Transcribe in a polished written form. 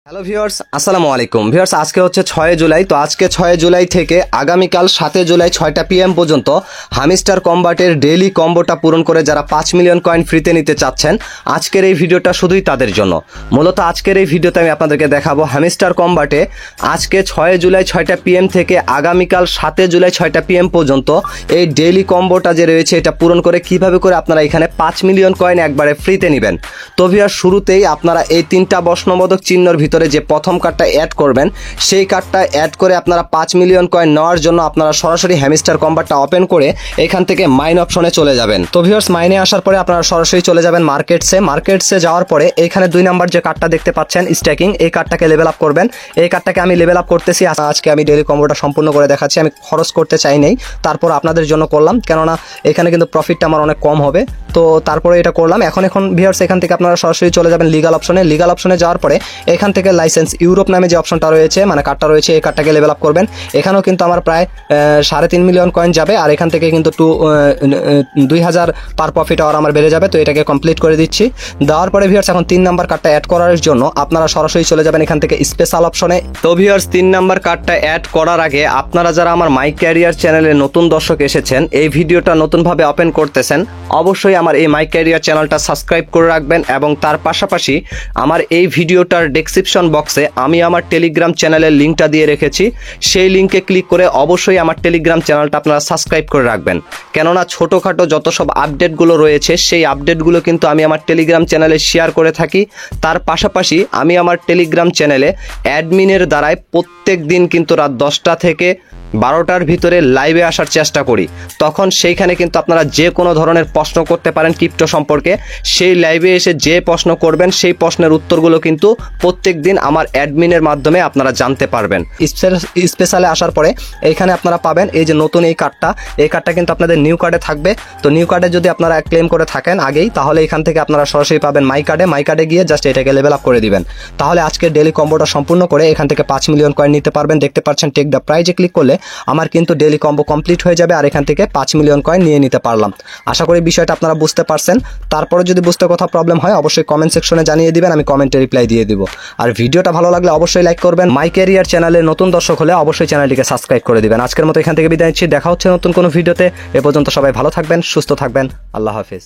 Hello viewers, আসসালামু আলাইকুম। Viewers, আজকে হচ্ছে 6 জুলাই। তো আজকে 6 জুলাই থেকে আগামীকাল 7 জুলাই 6টা PM পর্যন্ত হামিস্টার কম্বাটের ডেইলি কম্বোটা পূরণ করে যারা 5 মিলিয়ন কয়েন ফ্রিতে নিতে চাচ্ছেন, আজকের এই ভিডিওটা শুধুই তাদের জন্য। মূলত আজকের এই ভিডিওতে আমি আপনাদেরকে দেখাবো হামিস্টার কম্বাটে আজকে 6 জুলাই 6টা PM থেকে আগামীকাল 7 জুলাই 6টা PM পর্যন্ত এই ডেইলি কম্বোটা যে রয়েছে এটা পূরণ করে কিভাবে করে আপনারা এখানে 5 মিলিয়ন কয়েন একবারে ফ্রিতে নেবেন। তো ভিউয়ার্স, শুরুতেই আপনারা এই 3টা প্রশ্নবোধক চিহ্নর ভিতরে যে প্রথম কার্ডটা অ্যাড করবেন, সেই কার্ডটা অ্যাড করে আপনারা 5 মিলিয়ন কয়েন নেওয়ার জন্য আপনারা সরাসরি হ্যামিস্টার কম্বাটটা ওপেন করে এখান থেকে মাইন অপশনে চলে যাবেন। তো ভিউয়ার্স, মাইনে আসার পরে আপনারা সরাসরি চলে যাবেন মার্কেটসে যাওয়ার পরে এখানে 2 নাম্বার যে কার্ডটা দেখতে পাচ্ছেন স্ট্যাকিং, এই কার্ডটাকে লেভেল আপ করবেন। এই কার্ডটাকে আমি লেভেল আপ করতেছি। আজকে আমি ডেইলি কম্বোটা সম্পূর্ণ করে দেখাচ্ছি। আমি খরচ করতে চাই নেই, তারপর আপনাদের জন্য করলাম, কেননা এখানে কিন্তু প্রফিটটা আমার অনেক কম হবে। তো তারপরে এটা করলাম। এখন ভিউয়ার্স, এখান থেকে আপনারা সরাসরি চলে যাবেন লিগাল অপশনে যাওয়ার পরে এখান থেকে লাইসেন্স ইউরোপ নামে যে অপশনটা রয়েছে, মানে কার্ডটা রয়েছে, এই কার্ডটাকে লেভেল আপ করবেন। এখানেও কিন্তু আমার প্রায় 3.5 মিলিয়ন কয়েন যাবে, আর এখান থেকে কিন্তু 2000 পার প্রফিট আওয়ার আমার বেড়ে যাবে। তো এটাকে কমপ্লিট করে দিচ্ছি। দেওয়ার পরে ভিউয়ার্স, এখন 3 নাম্বার কার্ডটা অ্যাড করার জন্য আপনারা সরাসরি চলে যাবেন এখান থেকে স্পেশাল অপশনে। তো ভিউয়ার্স, 3 নাম্বার কার্ডটা অ্যাড করার আগে আপনারা যারা আমার মাই ক্যারিয়ার চ্যানেলে নতুন দর্শক এসেছেন, এই ভিডিওটা নতুনভাবে ওপেন করতেছেন, অবশ্যই আমার এই মাই ক্যারিয়ার চ্যানেলটা সাবস্ক্রাইব করে রাখবেন এবং তার পাশাপাশি আমার এই ভিডিওটার ডেসক্রিপশন বক্সে আমি আমার টেলিগ্রাম চ্যানেলের লিঙ্কটা দিয়ে রেখেছি। সেই লিঙ্কে ক্লিক করে অবশ্যই আমার টেলিগ্রাম চ্যানেলটা আপনারা সাবস্ক্রাইব করে রাখবেন, কেননা ছোটোখাটো যত সব আপডেটগুলো রয়েছে সেই আপডেটগুলো কিন্তু আমি আমার টেলিগ্রাম চ্যানেলে শেয়ার করে থাকি। তার পাশাপাশি আমি আমার টেলিগ্রাম চ্যানেলে অ্যাডমিনের দ্বারাই প্রত্যেক দিন কিন্তু রাত 10টা থেকে 12টার ভিতরে লাইভে আসার চেষ্টা করি। তখন সেইখানে কিন্তু আপনারা যে কোনো ধরনের প্রশ্ন করতে পারেন ক্রিপ্টো সম্পর্কে। সেই লাইভে এসে যে প্রশ্ন করবেন সেই প্রশ্নের উত্তরগুলো কিন্তু প্রত্যেক দিন আমার অ্যাডমিনের মাধ্যমে আপনারা জানতে পারবেন। স্পেশালে আসার পরে এইখানে আপনারা পাবেন এই যে নতুন এই কার্ডটা কিন্তু আপনাদের নিউ কার্ডে থাকবে। তো নিউ কার্ডে যদি আপনারা ক্লেম করে থাকেন আগেই, তাহলে এখান থেকে আপনারা সরাসরি পাবেন মাই কার্ডে গিয়ে জাস্ট এটাকে লেভেল আপ করে দিবেন। তাহলে আজকে ডেইলি কম্বোটা সম্পূর্ণ করে এখান থেকে 5 মিলিয়ন কয়েন নিতে পারবেন। দেখতে পাচ্ছেন টেক দ্য প্রাইজে ক্লিক করলে আমার কিন্তু ডেইলি কম্বো কমপ্লিট হয়ে যাবে, আর এখান থেকে 5 মিলিয়ন কয়েন নিয়ে নিতে পারলাম। আশা করি বিষয়টা আপনারা বুঝতে পারছেন। তারপরে যদি বুঝতে কোথাও প্রবলেম হয় অবশ্যই কমেন্ট সেকশনে জানিয়ে দিবেন, আমি কমেন্টে রিপ্লাই দিয়ে দিব। আর ভিডিওটা ভালো লাগলে অবশ্যই লাইক করবেন। মাই ক্যারিয়ার চ্যানেলে নতুন দর্শক হলে অবশ্যই চ্যানেলটিকে সাবস্ক্রাইব করে দিবেন। আজকের মতো এখান থেকে বিদায় নিচ্ছি। দেখা হচ্ছে নতুন কোনো ভিডিওতে। এ পর্যন্ত সবাই ভালো থাকবেন, সুস্থ থাকবেন। আল্লাহ হাফেজ।